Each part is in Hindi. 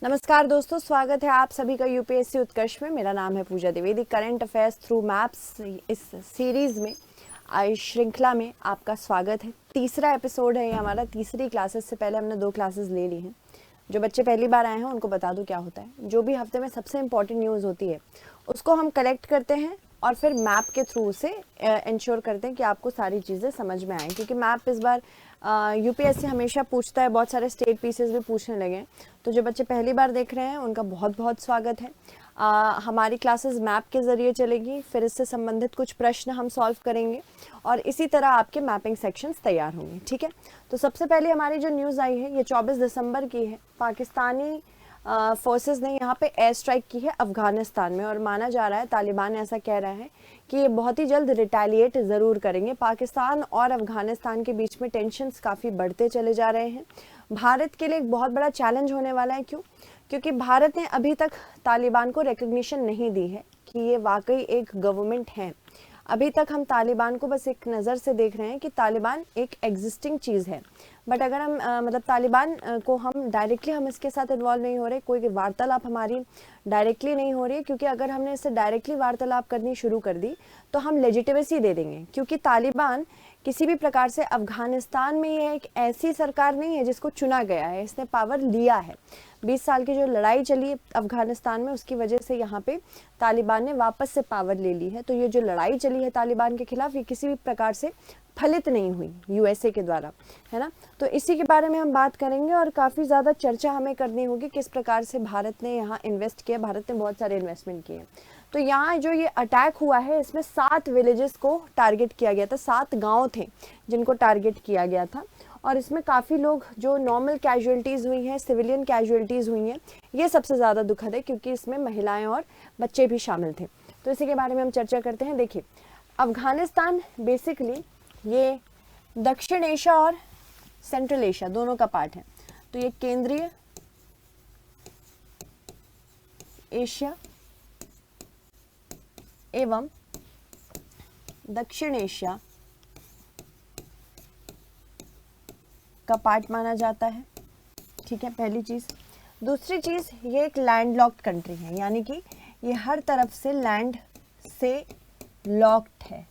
नमस्कार दोस्तों, स्वागत है आप सभी का यूपीएससी उत्कर्ष में। मेरा नाम है Pooja Dwivedi. Current affairs through maps इस सीरीज़ में, इस श्रृंखला में आपका स्वागत है। तीसरा एपिसोड है ये हमारा। तीसरी क्लासेस से पहले हमने 2 क्लासेस ले ली हैं। जो बच्चे पहली बार आए हैं उनको बता दूं क्या होता है। जो भी हफ्ते में सबसे इम्पॉर्टेंट न्यूज़ होती है उसको हम कलेक्ट करते हैं और फिर मैप के थ्रू से इंश्योर करते हैं कि आपको सारी चीज़ें समझ में आएँ, क्योंकि मैप इस बार यूपीएससी हमेशा पूछता है। बहुत सारे स्टेट पीसेस भी पूछने लगे हैं। तो जो बच्चे पहली बार देख रहे हैं उनका बहुत बहुत स्वागत है। हमारी क्लासेस मैप के ज़रिए चलेगी, फिर इससे संबंधित कुछ प्रश्न हम सॉल्व करेंगे और इसी तरह आपके मैपिंग सेक्शंस तैयार होंगे। ठीक है, तो सबसे पहले हमारी जो न्यूज़ आई है ये 24 दिसंबर की है। पाकिस्तानी फोर्सेस ने यहाँ पे एयर स्ट्राइक की है अफ़गानिस्तान में, और माना जा रहा है, तालिबान ऐसा कह रहा है कि ये बहुत ही जल्द रिटेलिएट ज़रूर करेंगे। पाकिस्तान और अफ़गानिस्तान के बीच में टेंशन्स काफ़ी बढ़ते चले जा रहे हैं। भारत के लिए एक बहुत बड़ा चैलेंज होने वाला है। क्यों? क्योंकि भारत ने अभी तक तालिबान को रिकग्निशन नहीं दी है कि ये वाकई एक गवर्नमेंट है। अभी तक हम तालिबान को बस एक नज़र से देख रहे हैं कि तालिबान एक एग्जिस्टिंग चीज़ है। बट अगर हम मतलब तालिबान को हम डायरेक्टली हम इसके साथ इन्वॉल्व नहीं हो रहे, कोई वार्तालाप हमारी डायरेक्टली नहीं हो रही है, क्योंकि अगर हमने इससे डायरेक्टली वार्तालाप करनी शुरू कर दी तो हम लेजिटिमेसी दे देंगे। क्योंकि तालिबान किसी भी प्रकार से अफ़गानिस्तान में ये एक ऐसी सरकार नहीं है जिसको चुना गया है, इसने पावर लिया है। 20 साल की जो लड़ाई चली अफ़गानिस्तान में उसकी वजह से यहाँ पे तालिबान ने वापस से पावर ले ली है। तो ये जो लड़ाई चली है तालिबान के खिलाफ, ये किसी भी प्रकार से फलित नहीं हुई यूएसए के द्वारा, है ना। तो इसी के बारे में हम बात करेंगे और काफ़ी ज़्यादा चर्चा हमें करनी होगी किस प्रकार से भारत ने यहाँ इन्वेस्ट किया। भारत ने बहुत सारे इन्वेस्टमेंट किए। तो यहाँ जो ये अटैक हुआ है इसमें 7 विलेजेस को टारगेट किया गया था। 7 गांव थे जिनको टारगेट किया गया था, और इसमें काफ़ी लोग जो नॉर्मल कैजुअलिटीज़ हुई हैं, सिविलियन कैजुअलिटीज़ हुई हैं, ये सबसे ज़्यादा दुखद है क्योंकि इसमें महिलाएं और बच्चे भी शामिल थे। तो इसी के बारे में हम चर्चा करते हैं। देखिए, अफ़गानिस्तान बेसिकली ये दक्षिण एशिया और सेंट्रल एशिया दोनों का पार्ट है। तो ये केंद्रीय एशिया एवं दक्षिण एशिया का पार्ट माना जाता है। ठीक है, पहली चीज़। दूसरी चीज़, ये एक लैंडलॉक्ड कंट्री है, यानी कि ये हर तरफ से लैंड से लॉक्ड है।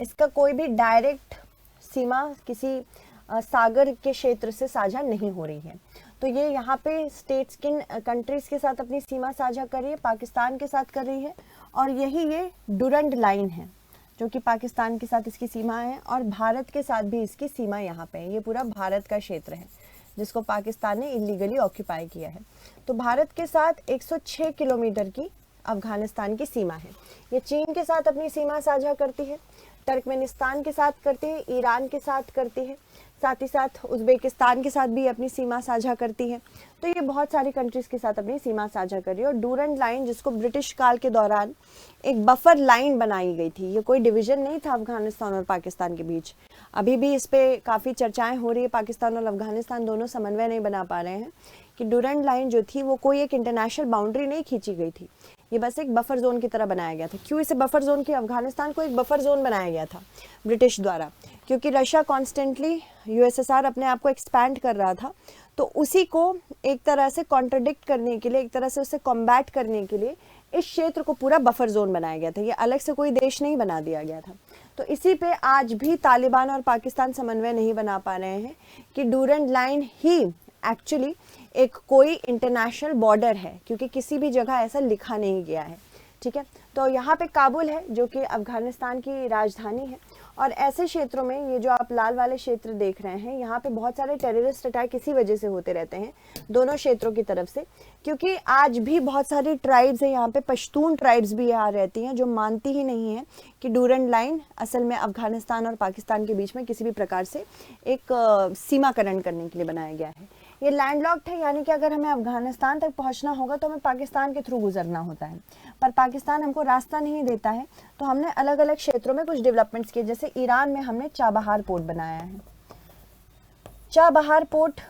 इसका कोई भी डायरेक्ट सीमा किसी सागर के क्षेत्र से साझा नहीं हो रही है। तो ये यहाँ पे स्टेट्स किन कंट्रीज़ के साथ अपनी सीमा साझा कर रही है? पाकिस्तान के साथ कर रही है, और यही ये डुरंड लाइन है जो कि पाकिस्तान के साथ इसकी सीमा है, और भारत के साथ भी इसकी सीमा यहाँ पे है। ये पूरा भारत का क्षेत्र है जिसको पाकिस्तान ने इलीगली ऑक्यूपाई किया है। तो भारत के साथ 106 किलोमीटर की अफ़गानिस्तान की सीमा है। ये चीन के साथ अपनी सीमा साझा करती है, तुर्कमेनिस्तान के साथ करती है, ईरान के साथ करती है, साथ ही साथ उज़्बेकिस्तान के साथ भी अपनी सीमा साझा करती है। तो ये बहुत सारी कंट्रीज़ के साथ अपनी सीमा साझा कर रही है। और डूरंड लाइन, जिसको ब्रिटिश काल के दौरान एक बफर लाइन बनाई गई थी, ये कोई डिवीज़न नहीं था अफ़गानिस्तान और पाकिस्तान के बीच। अभी भी इस पर काफ़ी चर्चाएं हो रही है। पाकिस्तान और अफ़गानिस्तान दोनों समन्वय नहीं बना पा रहे हैं कि डूरंड लाइन जो थी वो कोई एक इंटरनेशनल बाउंड्री नहीं खींची गई थी, ये बस एक बफर जोन की तरह बनाया गया था। क्यों इसे बफर जोन की, अफ़गानिस्तान को एक बफर जोन बनाया गया था ब्रिटिश द्वारा? क्योंकि रशिया कॉन्स्टेंटली यूएसएसआर अपने आप को एक्सपैंड कर रहा था, तो उसी को एक तरह से कॉन्ट्रडिक्ट करने के लिए, एक तरह से उसे कॉम्बैट करने के लिए इस क्षेत्र को पूरा बफर जोन बनाया गया था। ये अलग से कोई देश नहीं बना दिया गया था। तो इसी पे आज भी तालिबान और पाकिस्तान समन्वय नहीं बना पा रहे हैं कि डूरंड लाइन ही एक्चुअली एक कोई इंटरनेशनल बॉर्डर है, क्योंकि किसी भी जगह ऐसा लिखा नहीं गया है। ठीक है, तो यहाँ पे काबुल है जो कि अफ़गानिस्तान की राजधानी है, और ऐसे क्षेत्रों में ये जो आप लाल वाले क्षेत्र देख रहे हैं, यहाँ पे बहुत सारे टेररिस्ट अटैक इसी वजह से होते रहते हैं दोनों क्षेत्रों की तरफ से, क्योंकि आज भी बहुत सारी ट्राइब्स हैं यहाँ पे। पश्तून ट्राइब्स भी यहाँ रहती हैं जो मानती ही नहीं है कि डूरंड लाइन असल में अफ़गानिस्तान और पाकिस्तान के बीच में किसी भी प्रकार से एक सीमाकरण करने के लिए बनाया गया है। ये लैंडलॉक्ड है, यानी कि अगर हमें अफ़गानिस्तान तक पहुंचना होगा तो हमें पाकिस्तान के थ्रू गुजरना होता है, पर पाकिस्तान हमको रास्ता नहीं देता है। तो हमने अलग अलग क्षेत्रों में कुछ डेवलपमेंट्स किए, जैसे ईरान में हमने चाबहार पोर्ट बनाया है। चाबहार पोर्ट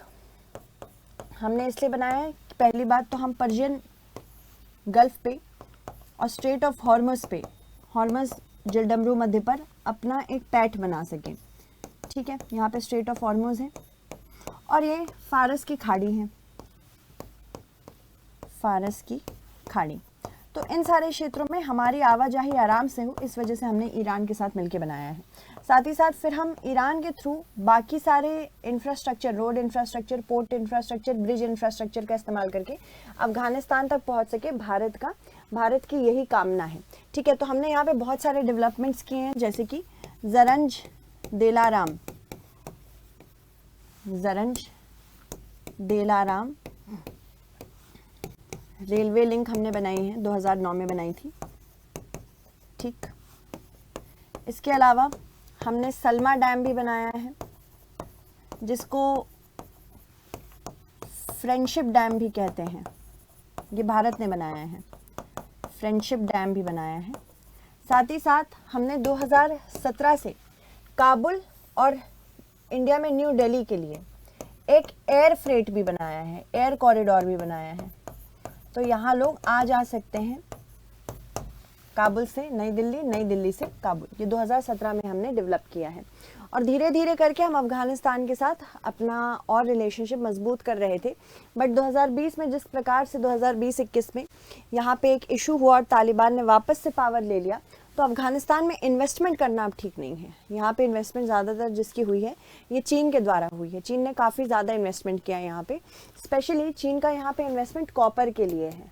हमने इसलिए बनाया है कि पहली बात तो हम पर्शियन गल्फ पे और स्ट्रेट ऑफ हॉर्मस पे, हॉर्मस जलडमरू मध्य पर अपना एक पैठ बना सकें। ठीक है, यहाँ पे स्ट्रेट ऑफ हॉर्मस है और ये फारस की खाड़ी है। फारस की खाड़ी। तो इन सारे क्षेत्रों में हमारी आवाजाही आराम से हो, इस वजह से हमने ईरान के साथ मिलकर बनाया है। साथ ही साथ फिर हम ईरान के थ्रू बाकी सारे infrastructure, road infrastructure, port infrastructure, bridge infrastructure का इस्तेमाल करके अफगानिस्तान तक पहुंच सके, भारत की यही कामना है। ठीक है, तो हमने यहाँ पे बहुत सारे डेवलपमेंट्स किए हैं, जैसे कि जरंज देलाराम रेलवे लिंक हमने बनाई है, 2009 में बनाई थी। ठीक, इसके अलावा हमने सलमा डैम भी बनाया है, जिसको फ्रेंडशिप डैम भी कहते हैं, ये भारत ने बनाया है, फ्रेंडशिप डैम भी बनाया है। साथ ही साथ हमने 2017 से काबुल और इंडिया में न्यू दिल्ली के लिए एक एयर फ्रेट भी बनाया है, एयर कॉरिडोर भी बनाया है। तो यहाँ लोग आ जा सकते हैं, काबुल से नई दिल्ली, नई दिल्ली से काबुल। ये 2017 में हमने डेवलप किया है। और धीरे धीरे करके हम अफगानिस्तान के साथ अपना और रिलेशनशिप मजबूत कर रहे थे, बट 2020 में जिस प्रकार से 2020-21 में यहाँ पे एक इशू हुआ और तालिबान ने वापस से पावर ले लिया, तो अफगानिस्तान में इन्वेस्टमेंट करना अब ठीक नहीं है। यहाँ पे इन्वेस्टमेंट ज़्यादातर जिसकी हुई है, ये चीन के द्वारा हुई है। चीन ने काफ़ी ज़्यादा इन्वेस्टमेंट किया है यहाँ पे। स्पेशली चीन का यहाँ पे इन्वेस्टमेंट कॉपर के लिए है,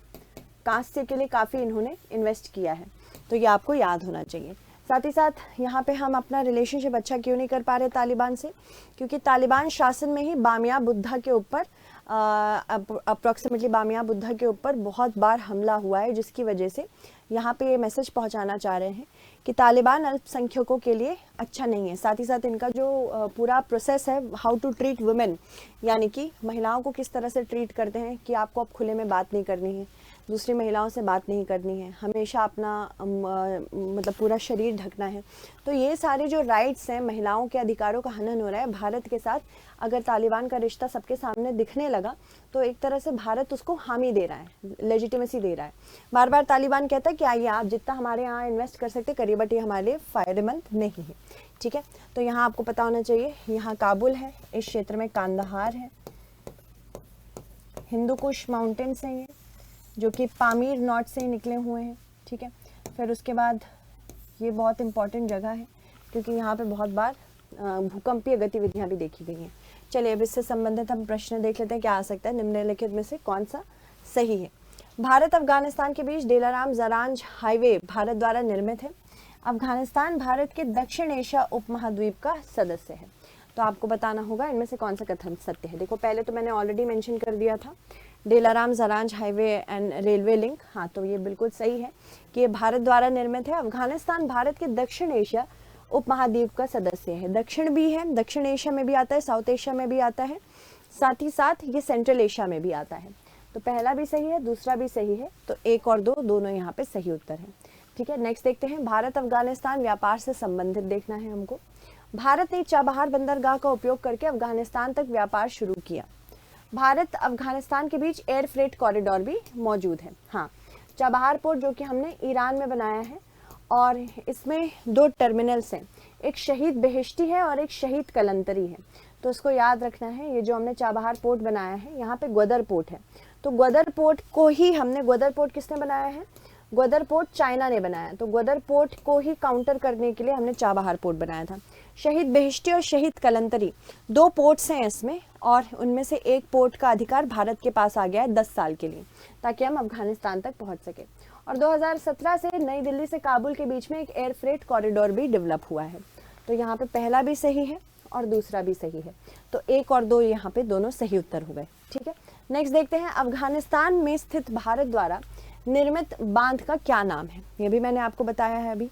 कांस्य के लिए काफ़ी इन्होंने इन्वेस्ट किया है, तो ये आपको याद होना चाहिए। साथ ही साथ यहाँ पे हम अपना रिलेशनशिप अच्छा क्यों नहीं कर पा रहे तालिबान से, क्योंकि तालिबान शासन में ही बामिया बुद्धा के ऊपर अप्रॉक्सीमेटली बामिया बुद्धा के ऊपर बहुत बार हमला हुआ है, जिसकी वजह से यहाँ पे ये मैसेज पहुँचाना चाह रहे हैं कि तालिबान अल्पसंख्यकों के लिए अच्छा नहीं है। साथ ही साथ इनका जो पूरा प्रोसेस है, हाउ टू ट्रीट वुमेन, यानी कि महिलाओं को किस तरह से ट्रीट करते हैं कि आपको अब खुले में बात नहीं करनी है, दूसरी महिलाओं से बात नहीं करनी है, हमेशा अपना मतलब पूरा शरीर ढकना है। तो ये सारे जो राइट्स हैं, महिलाओं के अधिकारों का हनन हो रहा है भारत के साथ। अगर तालिबान का रिश्ता सबके सामने दिखने लगा तो एक तरह से भारत उसको हामी दे रहा है, लेजिटिमेसी दे रहा है। बार बार तालिबान कहता है कि आइए आप जितना हमारे यहाँ इन्वेस्ट कर सकते करिए, बट ये हमारे लिए फायदेमंद नहीं है। ठीक है, तो यहाँ आपको पता होना चाहिए, यहाँ काबुल है, इस क्षेत्र में कांदाहार है, हिंदू कुश माउंटेन्स हैं ये, जो कि पामीर नॉर्थ से निकले हुए हैं। ठीक है, फिर उसके बाद ये बहुत इंपॉर्टेंट जगह है, क्योंकि यहाँ पे बहुत बार भूकंपीय गतिविधियाँ भी देखी गई हैं। चलिए अब इससे संबंधित हम प्रश्न देख लेते हैं, क्या आ सकता है निम्नलिखित में से कौन सा सही है। भारत अफगानिस्तान के बीच डेलाराम जरांज हाईवे भारत द्वारा निर्मित है। अफगानिस्तान भारत के दक्षिण एशिया उपमहाद्वीप का सदस्य है। तो आपको बताना होगा इनमें से कौन सा कथन सत्य है। देखो, पहले तो मैंने ऑलरेडी मेंशन कर दिया था, Delaram जरांज highway and railway link. हाँ, तो ये बिल्कुल सही है कि ये भारत द्वारा निर्मित है। अफगानिस्तान भारत के दक्षिण एशिया उपमहाद्वीप का सदस्य है। दक्षिण भी है, दक्षिण एशिया में भी आता है, साउथ एशिया में भी आता है, साथ ही साथ ये सेंट्रल एशिया में भी आता है। तो पहला भी सही है, दूसरा भी सही है, तो 1 और 2 दोनों यहाँ पे सही उत्तर है। ठीक है, नेक्स्ट देखते हैं, भारत अफगानिस्तान व्यापार से संबंधित देखना है हमको। भारत ने चाबहार बंदरगाह का उपयोग करके अफगानिस्तान तक व्यापार शुरू किया। भारत अफगानिस्तान के बीच एयर फ्रेट कॉरिडोर भी मौजूद है। हाँ, चाबहार पोर्ट जो कि हमने ईरान में बनाया है, और इसमें 2 टर्मिनल्स हैं, एक शहीद बेहेश्ती है और एक शहीद कलंतरी है। तो इसको याद रखना है। ये जो हमने चाबहार पोर्ट बनाया है, यहाँ पे ग्वादर पोर्ट है, तो ग्वादर पोर्ट को ही हमने, ग्वादर पोर्ट किसने बनाया है, ग्वादर पोर्ट चाइना ने बनाया, तो ग्वादर पोर्ट को ही काउंटर करने के लिए हमने चाबहार पोर्ट बनाया था। शहीद बेहेश्ती और शहीद कलंतरी 2 पोर्ट्स हैं इसमें, और उनमें से एक पोर्ट का अधिकार भारत के पास आ गया है 10 साल के लिए, ताकि हम अफगानिस्तान तक पहुंच सके। और 2017 से नई दिल्ली से काबुल के बीच में एक एयर फ्रेट कॉरिडोर भी डेवलप हुआ है। तो यहाँ पे पहला भी सही है और दूसरा भी सही है, तो 1 और 2 यहाँ पे दोनों सही उत्तर हो गए। ठीक है, नेक्स्ट देखते हैं, अफगानिस्तान में स्थित भारत द्वारा निर्मित बांध का क्या नाम है। ये भी मैंने आपको बताया है अभी,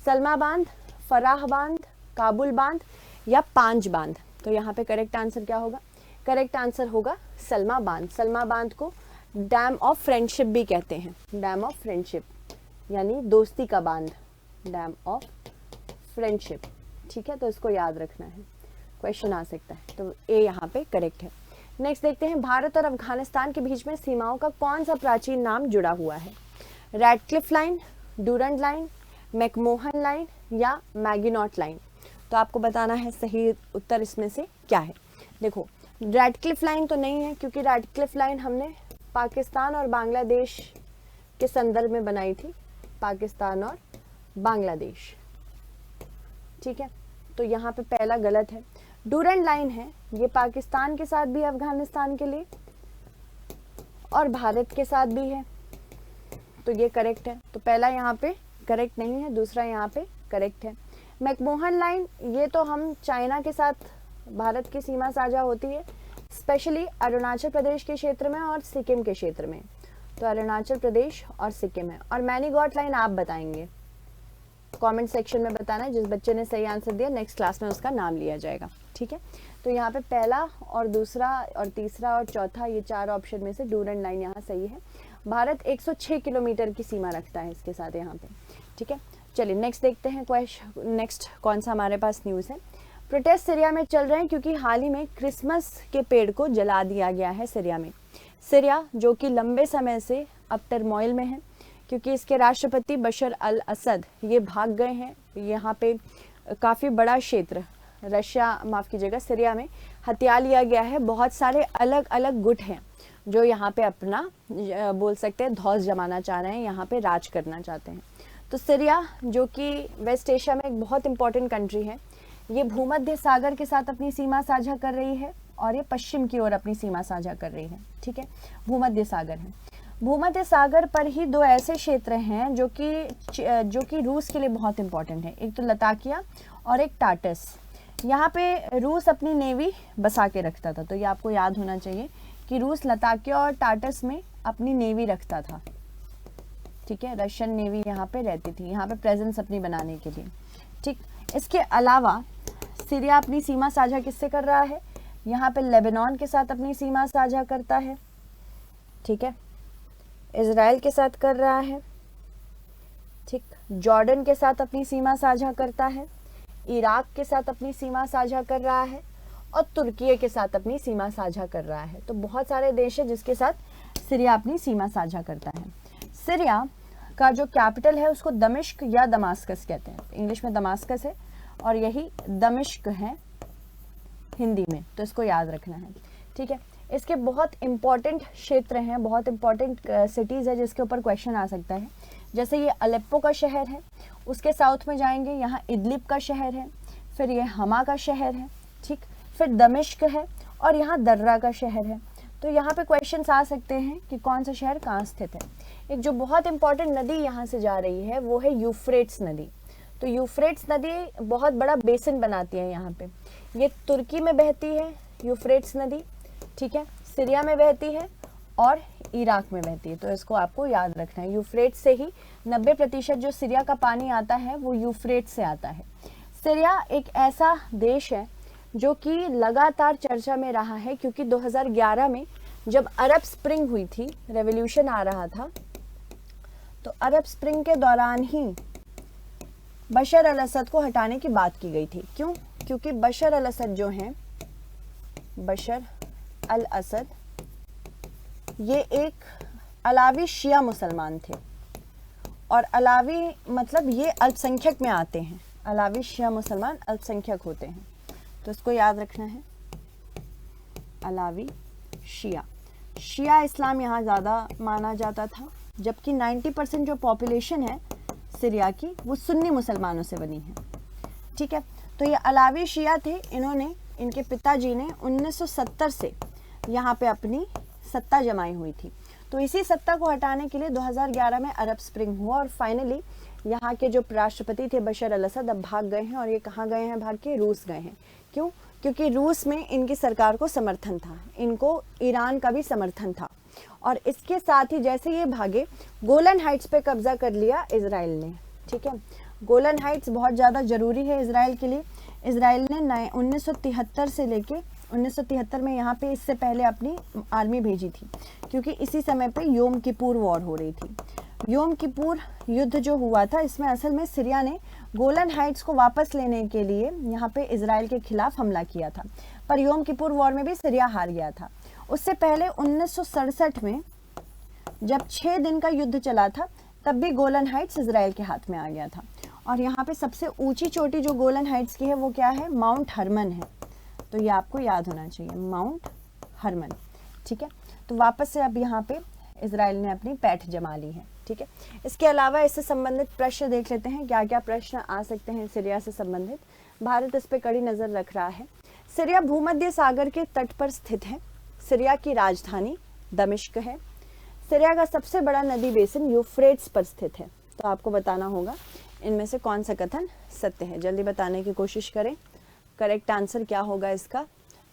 सलमा बांध, फराह बांध, काबुल बांध या पांच बांध। तो यहाँ पे करेक्ट आंसर क्या होगा, करेक्ट आंसर होगा सलमा बांध। सलमा बांध को डैम ऑफ फ्रेंडशिप भी कहते हैं, डैम ऑफ फ्रेंडशिप यानी दोस्ती का बांध, डैम ऑफ फ्रेंडशिप। ठीक है, तो इसको याद रखना है, क्वेश्चन आ सकता है, तो ए यहाँ पे करेक्ट है। नेक्स्ट देखते हैं, भारत और अफगानिस्तान के बीच में सीमाओं का कौन सा प्राचीन नाम जुड़ा हुआ है। Radcliffe line, Durand line, McMahon line या मैगिनॉट लाइन। तो आपको बताना है सही उत्तर इसमें से क्या है। देखो, रैडक्लिफ लाइन तो नहीं है, क्योंकि रैडक्लिफ लाइन हमने पाकिस्तान और बांग्लादेश के संदर्भ में बनाई थी, पाकिस्तान और बांग्लादेश। ठीक है, तो यहाँ पे पहला गलत है। डूरंड लाइन है, ये पाकिस्तान के साथ भी है अफगानिस्तान के लिए और भारत के साथ भी है, तो ये करेक्ट है। तो पहला यहाँ पे करेक्ट नहीं है, दूसरा यहाँ पे करेक्ट है। मैकमोहन लाइन, ये तो हम चाइना के साथ भारत की सीमा साझा होती है, स्पेशली अरुणाचल प्रदेश के क्षेत्र में और सिक्किम के क्षेत्र में, तो अरुणाचल प्रदेश और सिक्किम है। और मैनीगॉट लाइन आप बताएंगे, कमेंट सेक्शन में बताना है, जिस बच्चे ने सही आंसर दिया नेक्स्ट क्लास में उसका नाम लिया जाएगा। ठीक है, तो यहाँ पे पहला और दूसरा और तीसरा और चौथा, ये 4 ऑप्शन में से डूरंड लाइन यहाँ सही है। भारत 106 किलोमीटर की सीमा रखता है इसके साथ यहाँ पे। ठीक है, चलिए नेक्स्ट देखते हैं क्वेश्चन। नेक्स्ट कौन सा हमारे पास न्यूज़ है। प्रोटेस्ट सीरिया में चल रहे हैं क्योंकि हाल ही में क्रिसमस के पेड़ को जला दिया गया है सीरिया में। सीरिया जो कि लंबे समय से अब टर्मोइल में है क्योंकि इसके राष्ट्रपति बशर अल असद ये भाग गए हैं। यहाँ पे काफ़ी बड़ा क्षेत्र सीरिया में हथिया लिया गया है। बहुत सारे अलग अलग गुट हैं जो यहाँ पे अपना बोल सकते हैं धौस जमाना चाह रहे हैं, यहाँ पे राज करना चाहते हैं। तो सीरिया जो कि वेस्ट एशिया में एक बहुत इंपॉर्टेंट कंट्री है, ये भूमध्य सागर के साथ अपनी सीमा साझा कर रही है और ये पश्चिम की ओर अपनी सीमा साझा कर रही है। ठीक है, भूमध्य सागर है। भूमध्य सागर पर ही 2 ऐसे क्षेत्र हैं जो कि रूस के लिए बहुत इंपॉर्टेंट है, एक तो लताकिया और एक टाटस। यहाँ पे रूस अपनी नेवी बसा के रखता था, तो ये आपको याद होना चाहिए कि रूस लताकिया और टाटस में अपनी नेवी रखता था। ठीक है, रशियन नेवी यहाँ पे रहती थी, यहाँ पे प्रेजेंस अपनी बनाने के लिए। ठीक, इसके अलावा सीरिया अपनी सीमा साझा किससे कर रहा है, यहाँ पे लेबनान के साथ अपनी सीमा साझा करता है। ठीक है, इजराइल के साथ कर रहा है। ठीक, जॉर्डन के साथ अपनी सीमा साझा करता है, इराक के साथ अपनी सीमा साझा कर रहा है और तुर्की के साथ अपनी सीमा साझा कर रहा है। तो बहुत सारे देश है जिसके साथ सीरिया अपनी सीमा साझा करता है। सीरिया का जो कैपिटल है उसको दमिश्क या दमास्कस कहते हैं, इंग्लिश में दमास्कस है और यही दमिश्क है हिंदी में, तो इसको याद रखना है। ठीक है, इसके बहुत इंपॉर्टेंट क्षेत्र हैं, बहुत इंपॉर्टेंट सिटीज़ है जिसके ऊपर क्वेश्चन आ सकता है। जैसे ये अलेप्पो का शहर है, उसके साउथ में जाएंगे यहाँ इदलिब का शहर है, फिर ये हमा का शहर है। ठीक, फिर दमिश्क है और यहाँ दर्रा का शहर है। तो यहाँ पे क्वेश्चंस आ सकते हैं कि कौन सा शहर कहाँ स्थित है। एक जो बहुत इंपॉर्टेंट नदी यहाँ से जा रही है वो है यूफ्रेट्स नदी। तो यूफ्रेट्स नदी बहुत बड़ा बेसिन बनाती है यहाँ पे, ये तुर्की में बहती है यूफ्रेट्स नदी। ठीक है, सीरिया में बहती है और इराक में बहती है, तो इसको आपको याद रखना है। यूफ्रेट्स से ही 90% जो सीरिया का पानी आता है वो यूफ्रेट्स से आता है। सीरिया एक ऐसा देश है जो कि लगातार चर्चा में रहा है क्योंकि 2011 में जब अरब स्प्रिंग हुई थी, रेवोल्यूशन आ रहा था, तो अरब स्प्रिंग के दौरान ही बशर अल असद को हटाने की बात की गई थी। क्यों? क्योंकि बशर अल असद जो हैं, बशर अल असद ये एक अलावी शिया मुसलमान थे और अलावी मतलब ये अल्पसंख्यक में आते हैं, अलावी शिया मुसलमान अल्पसंख्यक होते हैं, तो इसको याद रखना है। अलावी शिया, शिया इस्लाम यहाँ ज़्यादा माना जाता था, जबकि 90% जो पॉपुलेशन है सीरिया की वो सुन्नी मुसलमानों से बनी है। ठीक है, तो ये अलावी शिया थे, इन्होंने, इनके पिताजी ने 1970 से यहाँ पे अपनी सत्ता जमाई हुई थी। तो इसी सत्ता को हटाने के लिए 2011 में अरब स्प्रिंग हुआ और फाइनली यहाँ के जो राष्ट्रपति थे बशर अल असद अब भाग गए हैं और ये कहाँ गए हैं भाग के? रूस गए हैं। क्यों? क्योंकि रूस में इनकी सरकार को समर्थन था, इनको ईरान का भी समर्थन था और इसके साथ ही जैसे ये भागे गोलन हाइट्स पे कब्जा कर लिया इजराइल ने। ठीक है, गोलन हाइट्स बहुत ज़्यादा ज़रूरी है इजराइल के लिए। इजराइल ने 1973 से लेके 1973 में यहाँ पे इससे पहले अपनी आर्मी भेजी थी क्योंकि इसी समय पे योम किपुर वॉर हो रही थी। योम किपुर युद्ध जो हुआ था इसमें असल में सीरिया ने गोलन हाइट्स को वापस लेने के लिए यहाँ पे इजराइल के खिलाफ हमला किया था, पर योम किपुर वॉर में भी सीरिया हार गया था। उससे पहले 1967 में जब 6 दिन का युद्ध चला था तब भी गोलन हाइट्स इजराइल के हाथ में आ गया था। और यहाँ पे सबसे ऊंची चोटी जो गोलन हाइट्स की है वो क्या है? माउंट हरमन है, तो ये आपको याद होना चाहिए, माउंट हरमन। ठीक है, तो वापस से अब यहाँ पे इजराइल ने अपनी पैठ जमा ली है। ठीक है, इसके अलावा इससे संबंधित प्रश्न देख लेते हैं, क्या क्या प्रश्न आ सकते हैं सीरिया से संबंधित। भारत इस पे कड़ी नजर रख रहा है। सीरिया भूमध्य सागर के तट पर स्थित है। सीरिया की राजधानी दमिश्क है। सीरिया का सबसे बड़ा नदी बेसिन यूफ्रेट्स पर स्थित है। तो आपको बताना होगा इनमें से कौन सा कथन सत्य है। जल्दी बताने की कोशिश करें, करेक्ट आंसर क्या होगा इसका,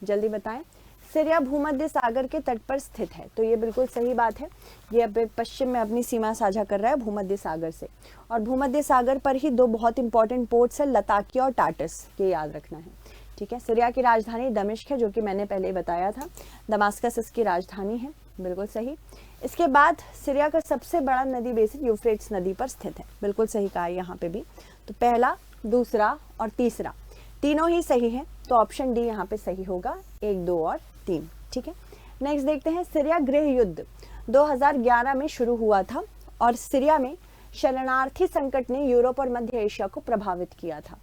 जल्दी बताएं। सीरिया भूमध्य सागर के तट पर स्थित है, तो ये बिल्कुल सही बात है। ये अब पश्चिम में अपनी सीमा साझा कर रहा है भूमध्य सागर से, और भूमध्य सागर पर ही दो बहुत इंपॉर्टेंट पोर्ट्स है, लताकिया और टाटस, ये याद रखना है। ठीक है, सीरिया की राजधानी दमिश्क है, जो कि मैंने पहले ही बताया था। दमास्कस इसकी राजधानी है, बिल्कुल सही। इसके बाद सीरिया का सबसे बड़ा नदी बेसिन यूफ्रेट्स नदी पर स्थित है, बिल्कुल सही कहा यहाँ पे भी। तो पहला, दूसरा और तीसरा तीनों ही सही है, तो ऑप्शन डी यहाँ पे सही होगा, 1, 2 और 3। ठीक है, नेक्स्ट देखते हैं। सीरिया गृह युद्ध 2011 में शुरू हुआ था और सीरिया में शरणार्थी संकट ने यूरोप और मध्य एशिया को प्रभावित किया था।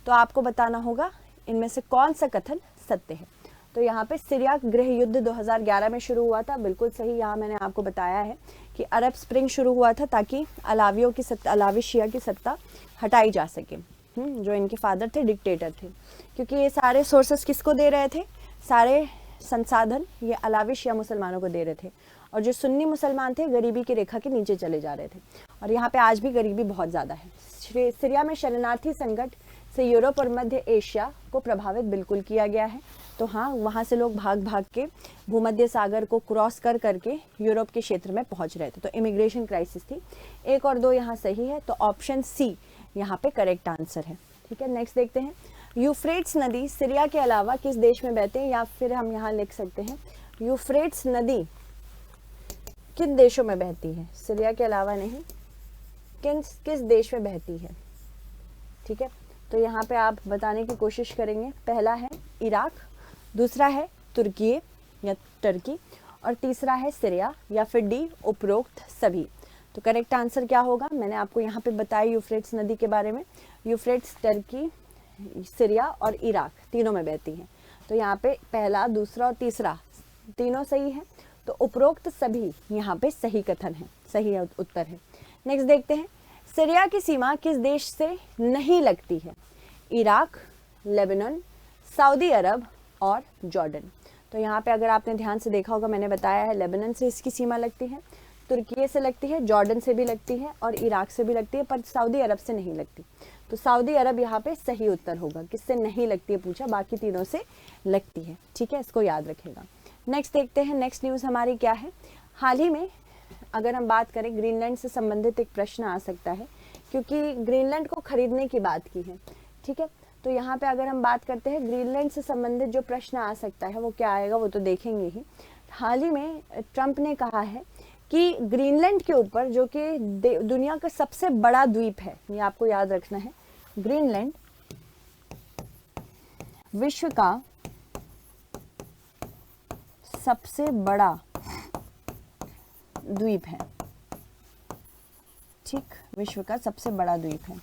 तो आपको बताना होगा इनमें से कौन सा कथन सत्य है। तो यहाँ पे सीरिया गृह युद्ध 2011 में शुरू हुआ था, बिल्कुल सही। यहाँ मैंने आपको बताया है कि अरब स्प्रिंग शुरू हुआ था ताकि अलावी शिया की सत्ता हटाई जा सके, जो इनके फादर थे डिक्टेटर थे, क्योंकि ये सारे सोर्सेस किसको दे रहे थे, सारे संसाधन ये अलावी शिया मुसलमानों को दे रहे थे, और जो सुन्नी मुसलमान थे गरीबी की रेखा के नीचे चले जा रहे थे, और यहाँ पे आज भी गरीबी बहुत ज़्यादा है। सीरिया में शरणार्थी संकट से यूरोप और मध्य एशिया को प्रभावित बिल्कुल किया गया है। तो हाँ, वहाँ से लोग भाग भाग के भूमध्य सागर को क्रॉस कर करके यूरोप के क्षेत्र में पहुँच रहे थे, तो इमिग्रेशन क्राइसिस थी। 1 और 2 यहाँ सही है, तो ऑप्शन सी यहाँ पे करेक्ट आंसर है। ठीक है, नेक्स्ट देखते हैं। यूफ्रेट्स नदी सीरिया के अलावा किस देश में बहते हैं, या फिर हम यहाँ लिख सकते हैं यूफ्रेट्स नदी किन देशों में बहती है, सीरिया के अलावा नहीं, किस देश में बहती है। ठीक है, तो यहाँ पे आप बताने की कोशिश करेंगे। पहला है इराक, दूसरा है तुर्की या टर्की, और तीसरा है सीरिया, या फिर डी उपरोक्त सभी। तो करेक्ट आंसर क्या होगा, मैंने आपको यहाँ पे बताया यूफ्रेट्स नदी के बारे में। यूफ्रेट्स टर्की, सीरिया और इराक तीनों में बहती हैं। तो यहाँ पे पहला, दूसरा और तीसरा तीनों सही है, तो उपरोक्त सभी यहाँ पे सही कथन है, सही उत्तर है। नेक्स्ट देखते हैं। सीरिया की सीमा किस देश से नहीं लगती है, इराक, लेबनान, सऊदी अरब और जॉर्डन। तो यहाँ पे अगर आपने ध्यान से देखा होगा, मैंने बताया है लेबनान से इसकी सीमा लगती है, तुर्की से लगती है, जॉर्डन से भी लगती है और इराक से भी लगती है, पर सऊदी अरब से नहीं लगती। तो सऊदी अरब यहाँ पे सही उत्तर होगा। किससे नहीं लगती है पूछा, बाकी तीनों से लगती है। ठीक है, इसको याद रखेगा। नेक्स्ट देखते हैं, नेक्स्ट न्यूज़ हमारी क्या है। हाल ही में अगर हम बात करें, ग्रीनलैंड से संबंधित एक प्रश्न आ सकता है, क्योंकि ग्रीनलैंड को खरीदने की बात की है। ठीक है, तो यहाँ पे अगर हम बात करते हैं ग्रीनलैंड से संबंधित जो प्रश्न आ सकता है वो क्या आएगा, वो तो देखेंगे ही। हाल ही में ट्रंप ने कहा है कि ग्रीनलैंड के ऊपर, जो कि दुनिया का सबसे बड़ा द्वीप है, ये आपको याद रखना है, ग्रीनलैंड विश्व का सबसे बड़ा द्वीप है। ठीक, विश्व का सबसे बड़ा द्वीप है।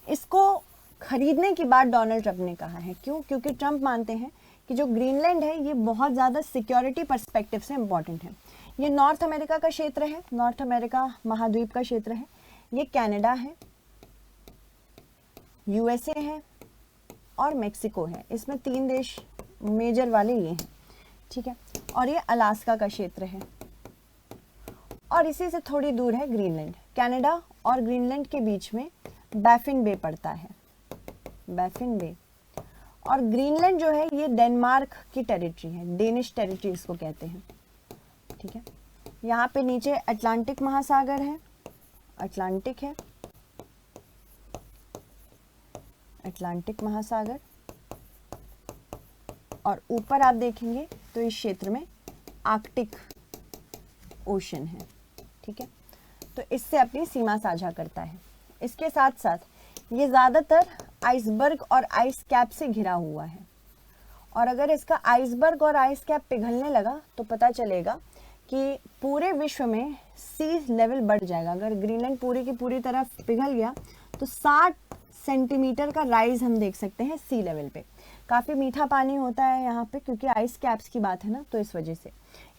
इसको खरीदने की बात डोनाल्ड ट्रंप ने कहा है। क्यों? क्योंकि ट्रंप मानते हैं कि जो ग्रीनलैंड है ये बहुत ज़्यादा सिक्योरिटी पर्सपेक्टिव से इम्पॉर्टेंट है। ये नॉर्थ अमेरिका का क्षेत्र है, नॉर्थ अमेरिका महाद्वीप का क्षेत्र है। ये कनाडा है, यूएसए है और मेक्सिको है। इसमें 3 देश मेजर वाले ये हैं। ठीक है, और ये अलास्का का क्षेत्र है, और इसी से थोड़ी दूर है ग्रीनलैंड। कनाडा और ग्रीनलैंड के बीच में बैफिन बे पड़ता है, बैफिन बे। और ग्रीनलैंड जो है ये डेनमार्क की टेरिटरी है, डेनिश टेरिटरी इसको कहते हैं। ठीक है, यहाँ पे नीचे अटलांटिक महासागर है, अटलांटिक है, अटलांटिक महासागर, और ऊपर आप देखेंगे तो इस क्षेत्र में आर्कटिक ओशन है। ठीक है, तो इससे अपनी सीमा साझा करता है। इसके साथ साथ ये ज़्यादातर आइसबर्ग और आइस कैप से घिरा हुआ है, और अगर इसका आइसबर्ग और आइस कैप पिघलने लगा तो पता चलेगा कि पूरे विश्व में सी लेवल बढ़ जाएगा। अगर ग्रीनलैंड पूरी की पूरी तरफ पिघल गया तो 60 सेंटीमीटर का राइज हम देख सकते हैं सी लेवल पे। काफ़ी मीठा पानी होता है यहाँ पे, क्योंकि आइस कैप्स की बात है ना, तो इस वजह से।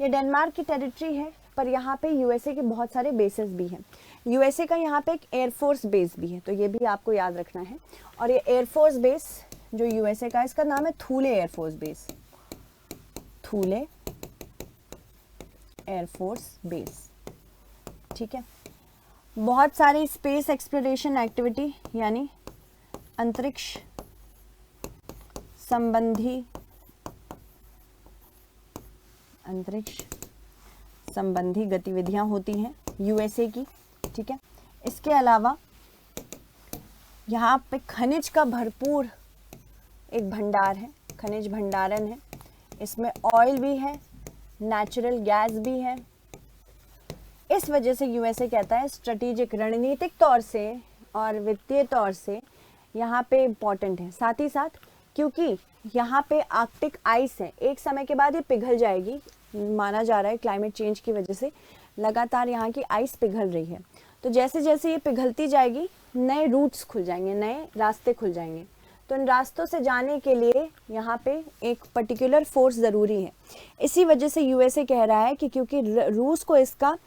ये डेनमार्क की टेरिटरी है, पर यहाँ पे यूएसए के बहुत सारे बेसेस भी हैं। यूएसए का यहाँ पे एक एयरफोर्स बेस भी है, तो ये भी आपको याद रखना है। और ये एयरफोर्स बेस जो यूएसए का, इसका नाम है थूले एयरफोर्स बेस, थूले एयरफोर्स बेस, ठीक है। बहुत सारी स्पेस एक्सप्लोरेशन एक्टिविटी यानी अंतरिक्ष संबंधी गतिविधियां होती हैं यूएसए की, ठीक है। इसके अलावा यहाँ पे खनिज का भरपूर एक भंडार है, खनिज भंडारण है। इसमें ऑयल भी है, नेचुरल गैस भी है। इस वजह से यूएसए कहता है स्ट्रेटेजिक, रणनीतिक तौर से और वित्तीय तौर से यहाँ पे इम्पॉर्टेंट है। साथ ही साथ क्योंकि यहाँ पे आर्कटिक आइस है, एक समय के बाद ये पिघल जाएगी, माना जा रहा है क्लाइमेट चेंज की वजह से लगातार यहाँ की आइस पिघल रही है। तो जैसे जैसे ये पिघलती जाएगी, नए रूट्स खुल जाएंगे, नए रास्ते खुल जाएंगे। तो इन रास्तों से जाने के लिए यहाँ पे एक पर्टिकुलर फोर्स ज़रूरी है। इसी वजह से यूएसए कह रहा है कि क्योंकि रूस को इसका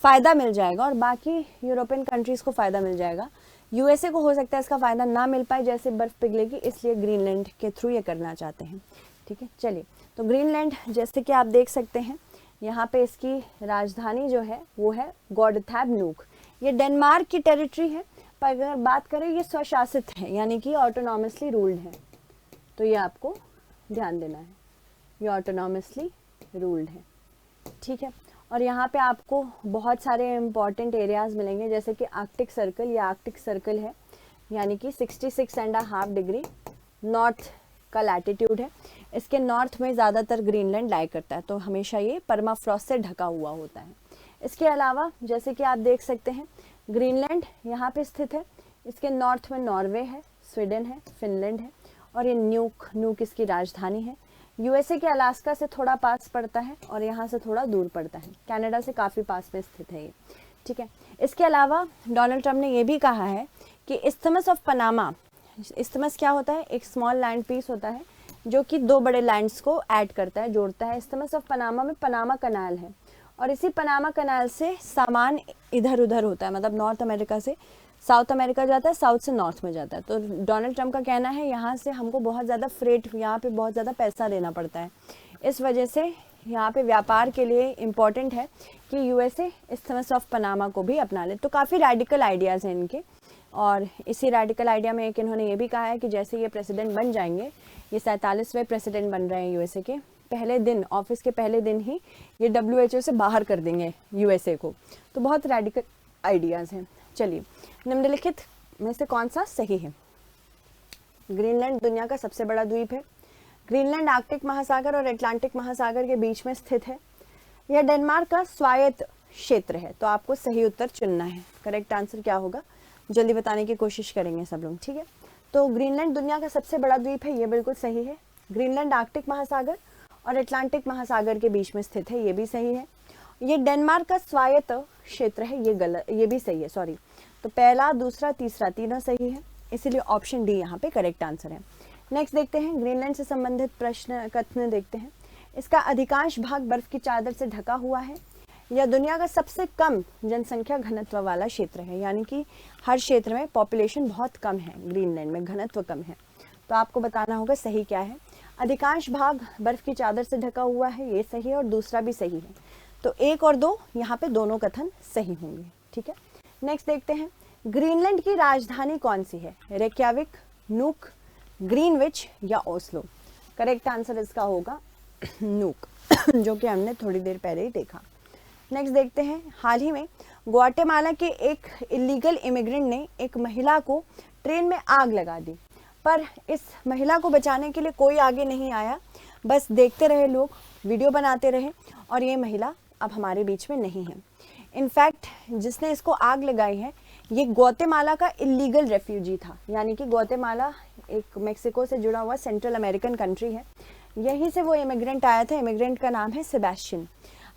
फ़ायदा मिल जाएगा और बाकी यूरोपियन कंट्रीज़ को फ़ायदा मिल जाएगा, यूएसए को हो सकता है इसका फ़ायदा ना मिल पाए, जैसे बर्फ़ पिघलेगी, इसलिए ग्रीनलैंड के थ्रू ये करना चाहते हैं, ठीक है। चलिए, तो ग्रीनलैंड जैसे कि आप देख सकते हैं यहाँ पे इसकी राजधानी जो है वो है गॉडथैब-नूक। ये डेनमार्क की टेरिटरी है, पर अगर बात करें ये स्वशासित है, यानी कि ऑटोनॉमसली रूल्ड है। तो ये आपको ध्यान देना है, ये ऑटोनॉमसली रूल्ड है, ठीक है। और यहाँ पे आपको बहुत सारे इम्पॉर्टेंट एरियाज़ मिलेंगे, जैसे कि आर्कटिक सर्कल, ये आर्कटिक सर्कल है, यानी कि 66.5 डिग्री नॉर्थ का लैटिट्यूड है। इसके नॉर्थ में ज़्यादातर ग्रीनलैंड लाई करता है, तो हमेशा ये परमाफ्रॉस्ट से ढका हुआ होता है। इसके अलावा जैसे कि आप देख सकते हैं ग्रीनलैंड यहाँ पे स्थित है, इसके नॉर्थ में नॉर्वे है, स्वीडन है, फिनलैंड है, और ये न्यूक इसकी राजधानी है। यूएसए के अलास्का से थोड़ा पास पड़ता है और यहाँ से थोड़ा दूर पड़ता है, कनाडा से काफ़ी पास में स्थित है ये, ठीक है। इसके अलावा डोनाल्ड ट्रंप ने ये भी कहा है कि इस्थमस ऑफ पनामा, इस्थमस क्या होता है, एक स्मॉल लैंड पीस होता है जो कि दो बड़े लैंड्स को ऐड करता है, जोड़ता है। इस्थमस ऑफ पनामा में पनामा कनाल है, और इसी पनामा कनाल से सामान इधर उधर होता है, मतलब नॉर्थ अमेरिका से साउथ अमेरिका जाता है, साउथ से नॉर्थ में जाता है। तो डोनाल्ड ट्रंप का कहना है यहाँ से हमको बहुत ज़्यादा फ्रेट, यहाँ पे बहुत ज़्यादा पैसा देना पड़ता है, इस वजह से यहाँ पे व्यापार के लिए इम्पॉर्टेंट है कि यूएसए इस्थमस ऑफ पनामा को भी अपना ले। तो काफ़ी रेडिकल आइडियाज़ हैं इनके, और इसी रेडिकल आइडिया में एक इन्होंने ये भी कहा है कि जैसे ये प्रेसिडेंट बन जाएंगे, ये 47वें प्रेसिडेंट बन रहे हैं यूएसए के, पहले दिन, ऑफिस के पहले दिन ही ये WHO से बाहर कर देंगे यूएसए को। तो बहुत रेडिकल आइडियाज़ हैं। चलिए, निम्नलिखित में से कौन सा सही है? ग्रीनलैंड दुनिया का सबसे बड़ा द्वीप है। ग्रीनलैंड आर्कटिक महासागर और अटलांटिक महासागर के बीच में स्थित है। यह डेनमार्क का स्वायत्त क्षेत्र है। तो आपको सही उत्तर चुनना है। करेक्ट आंसर क्या होगा, जल्दी बताने की कोशिश करेंगे सब लोग, ठीक है। तो ग्रीनलैंड दुनिया का सबसे बड़ा द्वीप है, ये बिल्कुल सही है। ग्रीनलैंड आर्कटिक महासागर और अटलांटिक महासागर के बीच में स्थित है, ये भी सही है। ये डेनमार्क का स्वायत्त क्षेत्र है, ये गलत, ये भी सही है, सॉरी। तो पहला, दूसरा, तीसरा तीनों सही है, इसीलिए ऑप्शन डी यहाँ पे करेक्ट आंसर है। नेक्स्ट देखते हैं, ग्रीनलैंड से संबंधित प्रश्न कथन देखते हैं। इसका अधिकांश भाग बर्फ की चादर से ढका हुआ है। यह दुनिया का सबसे कम जनसंख्या घनत्व वाला क्षेत्र है, यानी कि हर क्षेत्र में पॉपुलेशन बहुत कम है, ग्रीनलैंड में घनत्व कम है। तो आपको बताना होगा सही क्या है। अधिकांश भाग बर्फ की चादर से ढका हुआ है, ये सही है, और दूसरा भी सही है। तो 1 और 2 यहाँ पे दोनों कथन सही होंगे, ठीक है। नेक्स्ट देखते हैं, ग्रीनलैंड की राजधानी कौन सी है? रेक्याविक, नूक, ग्रीनविच या ओस्लो? करेक्ट आंसर इसका होगा नूक, जो कि हमने थोड़ी देर पहले ही देखा। नेक्स्ट देखते हैं, हाल ही में ग्वाटेमाला के एक इलीगल इमिग्रेंट ने एक महिला को ट्रेन में आग लगा दी, पर इस महिला को बचाने के लिए कोई आगे नहीं आया, बस देखते रहे लोग, वीडियो बनाते रहे, और ये महिला अब हमारे बीच में नहीं है। इनफैक्ट जिसने इसको आग लगाई है ये ग्वाटेमाला का इलीगल रेफ्यूजी था, यानी कि ग्वाटेमाला एक मेक्सिको से जुड़ा हुआ सेंट्रल अमेरिकन कंट्री है, यहीं से वो इमिग्रेंट आया था। इमिग्रेंट का नाम है सेबेस्टियन।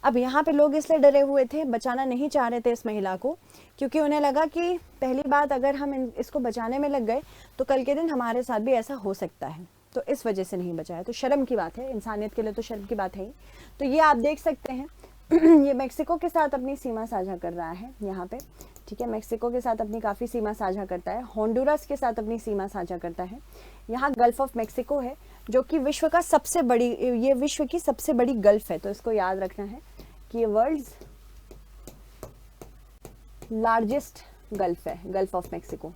अब यहाँ पे लोग इसलिए डरे हुए थे, बचाना नहीं चाह रहे थे इस महिला को, क्योंकि उन्हें लगा कि पहली बात, अगर हम इसको बचाने में लग गए तो कल के दिन हमारे साथ भी ऐसा हो सकता है, तो इस वजह से नहीं बचा है। तो शर्म की बात है, इंसानियत के लिए तो शर्म की बात है ही। तो ये आप देख सकते हैं ये मेक्सिको के साथ अपनी सीमा साझा कर रहा है यहाँ पे, ठीक है। मेक्सिको के साथ अपनी काफ़ी सीमा साझा करता है, होंडुरास के साथ अपनी सीमा साझा करता है। यहाँ गल्फ ऑफ मेक्सिको है जो कि विश्व का सबसे बड़ी, ये विश्व की सबसे बड़ी गल्फ है, तो इसको याद रखना है कि ये वर्ल्ड्स लार्जेस्ट गल्फ है, गल्फ ऑफ मेक्सिको,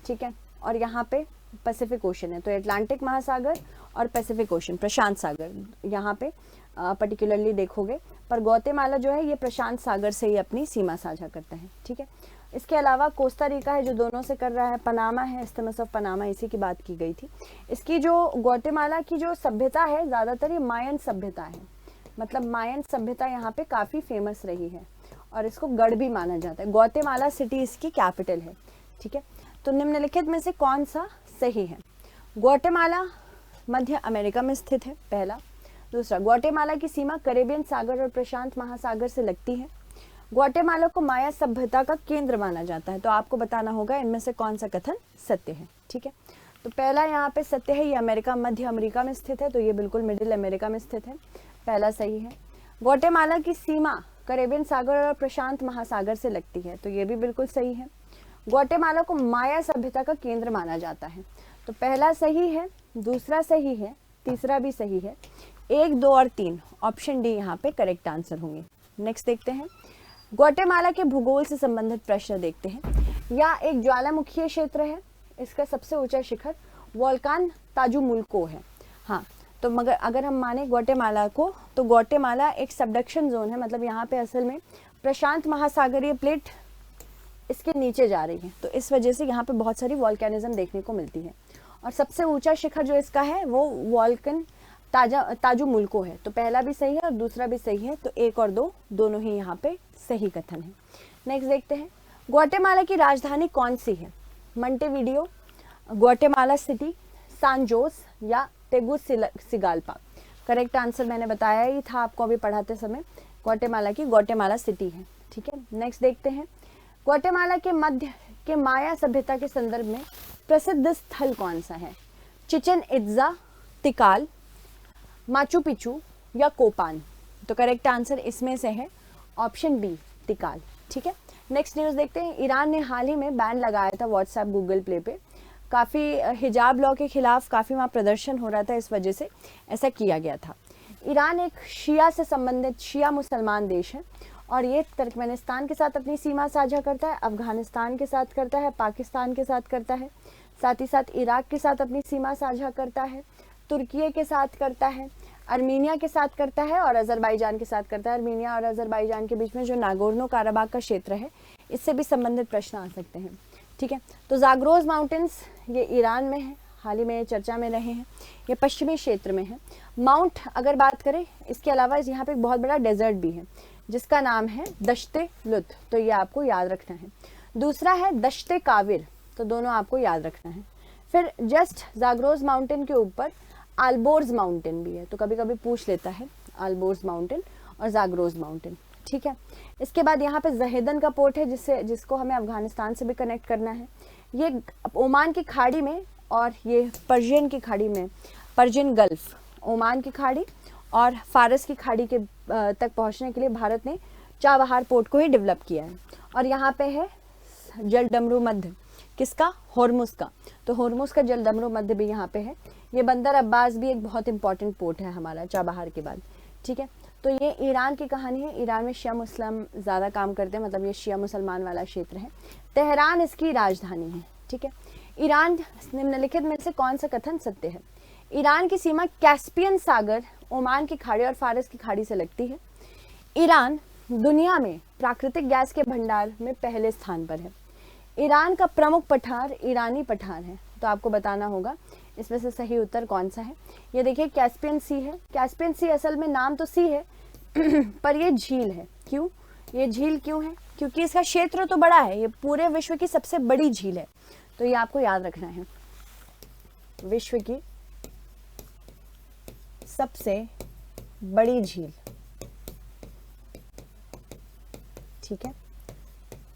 ठीक है। और यहाँ पे पैसिफिक ओशन है, तो अटलांटिक महासागर और पैसिफिक ओशन, प्रशांत सागर यहाँ पे पर्टिकुलरली देखोगे, पर ग्वाटेमाला जो है ये प्रशांत सागर से ही अपनी सीमा साझा करता है, ठीक है। इसके अलावा कोस्टा रिका है जो दोनों से कर रहा है, पनामा है, इस्थमस ऑफ पनामा, इसी की बात की गई थी। इसकी जो ग्वाटेमाला की जो सभ्यता है ज़्यादातर ये मायन सभ्यता है, मतलब मायन सभ्यता यहाँ पे काफ़ी फेमस रही है और इसको गढ़ भी माना जाता है। ग्वाटेमाला सिटी इसकी कैपिटल है, ठीक है। तो निम्नलिखित में से कौन सा सही है? ग्वाटेमाला मध्य अमेरिका में स्थित है, पहला। दूसरा, ग्वाटेमाला की सीमा कैरेबियन सागर और प्रशांत महासागर से लगती है। ग्वाटेमाला को माया सभ्यता का केंद्र माना जाता है। तो आपको बताना होगा इनमें से कौन सा कथन सत्य है, ठीक है। तो पहला यहाँ पे सत्य है, ये अमेरिका, मध्य अमेरिका में स्थित है, तो ये बिल्कुल मिडिल अमेरिका में स्थित है, पहला सही है। ग्वाटेमाला की सीमा कैरेबियन सागर और प्रशांत महासागर से लगती है, तो ये भी बिल्कुल सही है। ग्वाटेमाला को माया सभ्यता का केंद्र माना जाता है, तो पहला सही है, दूसरा सही है, तीसरा भी सही है। 1, 2 और 3 ऑप्शन डी यहाँ पे करेक्ट आंसर होंगे। नेक्स्ट देखते हैं, ग्वाटेमाला के भूगोल से संबंधित प्रश्न देखते हैं। यह एक ज्वालामुखीय क्षेत्र है, इसका सबसे ऊंचा शिखर वोल्कान ताजुमुल्को है। हाँ, तो मगर अगर हम माने ग्वाटेमाला को, तो ग्वाटेमाला एक सबडक्शन जोन है, मतलब यहाँ पे असल में प्रशांत महासागरीय प्लेट इसके नीचे जा रही है, तो इस वजह से यहाँ पे बहुत सारी वॉल्केनिज्म देखने को मिलती है। और सबसे ऊंचा शिखर जो इसका है वो वोल्कन ताजुमुल्को है, तो पहला भी सही है और दूसरा भी सही है, तो 1 और 2 दोनों ही यहाँ पे सही कथन है। नेक्स्ट देखते हैं, ग्वाटेमाला की राजधानी कौन सी है? मंटेविडियो, ग्वाटेमाला सिटी, सान जोस या तेगुसिगाल्पा। करेक्ट आंसर मैंने बताया ही था आपको अभी पढ़ाते समय, ग्वाटेमाला की ग्वाटेमाला सिटी है, ठीक है। नेक्स्ट देखते हैं, ग्वाटेमाला के मध्य के माया सभ्यता के संदर्भ में प्रसिद्ध स्थल कौन सा है? चिचेन इत्जा, तिकाल, माचू पिचू या कोपान। तो करेक्ट आंसर इसमें से है ऑप्शन बी, तिकाल, ठीक है। नेक्स्ट न्यूज़ देखते हैं, ईरान ने हाल ही में बैन लगाया था व्हाट्सएप, गूगल प्ले पे, काफ़ी हिजाब लॉ के खिलाफ काफ़ी वहाँ प्रदर्शन हो रहा था, इस वजह से ऐसा किया गया था। ईरान एक शिया से संबंधित शिया मुसलमान देश है और ये तुर्कमेनिस्तान के साथ अपनी सीमा साझा करता है, अफगानिस्तान के साथ करता है, पाकिस्तान के साथ करता है, साथ ही साथ इराक के साथ अपनी सीमा साझा करता है, तुर्की के साथ करता है, अर्मीनिया के साथ करता है और अजरबैजान के साथ करता है। अर्मीनिया और अजरबैजान के बीच में जो नागोर्नो काराबाग का क्षेत्र है, इससे भी संबंधित प्रश्न आ सकते हैं, ठीक है। तो जाग्रोस माउंटेन्स ये ईरान में है, हाल ही में चर्चा में रहे हैं, ये पश्चिमी क्षेत्र में है। माउंट अगर बात करें, इसके अलावा यहाँ पे एक बहुत बड़ा डेजर्ट भी है जिसका नाम है दश्ते लुत, तो ये आपको याद रखना है। दूसरा है दश्ते काविर, तो दोनों आपको याद रखना है। फिर जस्ट जाग्रोस माउंटेन के ऊपर अल्बोर्ज माउंटेन भी है, तो कभी कभी पूछ लेता है अल्बोर्ज माउंटेन और जाग्रोस माउंटेन, ठीक है। इसके बाद यहाँ पे जहेदन का पोर्ट है जिसको हमें अफगानिस्तान से भी कनेक्ट करना है। ये ओमान की खाड़ी में और ये पर्शियन की खाड़ी में, पर्शियन गल्फ, ओमान की खाड़ी और फारस की खाड़ी के तक पहुँचने के लिए भारत ने चाबहार पोर्ट को ही डेवलप किया है। और यहाँ पे है जलडमरू मध्य, किसका? होर्मुज का, तो होर्मुज का जलडमरू मध्य भी यहाँ पे है। ये बंदर अब्बास भी एक बहुत इंपॉर्टेंट पोर्ट है हमारा चाबहार के बाद, ठीक है। तो ये ईरान की कहानी है। ईरान में शिया मुस्लिम ज़्यादा काम करते हैं, मतलब ये शिया मुसलमान वाला क्षेत्र है। तेहरान इसकी राजधानी है, ठीक है। ईरान, निम्नलिखित में से कौन सा कथन सत्य है? ईरान की सीमा कैस्पियन सागर, ओमान की खाड़ी और फारस की खाड़ी से लगती है। ईरान दुनिया में प्राकृतिक गैस के भंडार में पहले स्थान पर है। ईरान का प्रमुख पठार ईरानी पठार है, तो आपको बताना होगा इसमें से सही उत्तर कौन सा है। ये देखिए कैस्पियन सी है। कैस्पियन सी असल में नाम तो सी है पर ये झील है। क्यों ये झील क्यों है? क्योंकि इसका क्षेत्र तो बड़ा है, ये पूरे विश्व की सबसे बड़ी झील है, तो ये आपको याद रखना है। विश्व की सबसे बड़ी झील, ठीक है,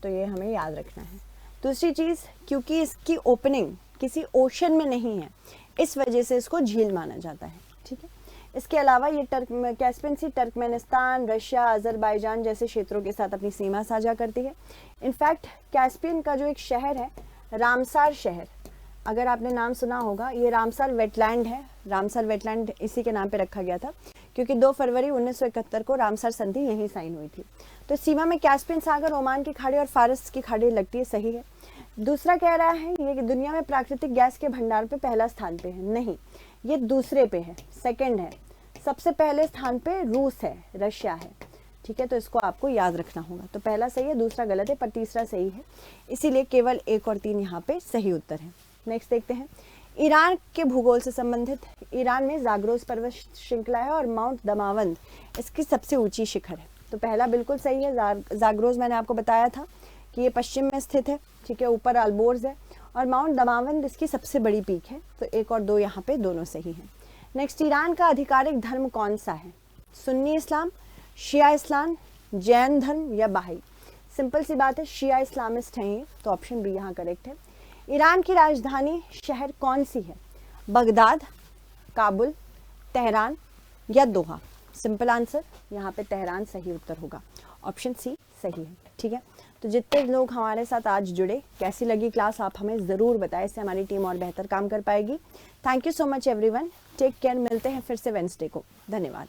तो ये हमें याद रखना है। दूसरी चीज, क्योंकि इसकी ओपनिंग किसी ओशन में नहीं है, इस वजह से इसको झील माना जाता है। ठीक है, इसके अलावा ये कैस्पियन सी तुर्कमेनिस्तान, रशिया, अजरबैजान जैसे क्षेत्रों के साथ अपनी सीमा साझा करती है। इनफैक्ट कैस्पियन का जो एक शहर है रामसार शहर, अगर आपने नाम सुना होगा, ये रामसार वेटलैंड है। रामसार वेटलैंड इसी के नाम पे रखा गया था क्योंकि 2 फरवरी 1971 को रामसार संधि यहीं साइन हुई थी। तो सीमा में कैस्पियन सागर, ओमान की खाड़ी और फारस की खाड़ी लगती है, सही है। दूसरा कह रहा है ये कि दुनिया में प्राकृतिक गैस के भंडार पे पहला स्थान पे है, नहीं, ये दूसरे पे है, सेकंड है। सबसे पहले स्थान पे रूस है, रशिया है। ठीक है, तो इसको आपको याद रखना होगा। तो पहला सही है, दूसरा गलत है, पर तीसरा सही है, इसीलिए केवल 1 और 3 यहाँ पे सही उत्तर है। नेक्स्ट देखते हैं, ईरान के भूगोल से संबंधित। ईरान में जाग्रोस पर्वत श्रृंखला है और माउंट दमावंद इसकी सबसे ऊंची शिखर है। तो पहला बिल्कुल सही है, जाग्रोस मैंने आपको बताया था कि ये पश्चिम में स्थित है। ठीक है, ऊपर अल्बोर्ज है और माउंट दमावंद इसकी सबसे बड़ी पीक है। तो 1 और 2 यहाँ पे दोनों सही हैं। नेक्स्ट, ईरान का आधिकारिक धर्म कौन सा है? सुन्नी इस्लाम, शिया इस्लाम, जैन धर्म या बहाई? सिंपल सी बात है, शिया इस्लामिस्ट हैं ये, तो ऑप्शन बी यहाँ करेक्ट है। ईरान की राजधानी शहर कौन सी है? बगदाद, काबुल, तेहरान या दोहा? सिंपल आंसर यहाँ पे तेहरान सही उत्तर होगा, ऑप्शन सी सही है। ठीक है, तो जितने लोग हमारे साथ आज जुड़े, कैसी लगी क्लास आप हमें ज़रूर बताएं, इससे हमारी टीम और बेहतर काम कर पाएगी। Thank you so much everyone, take care, मिलते हैं फिर से वेडनेसडे को। धन्यवाद।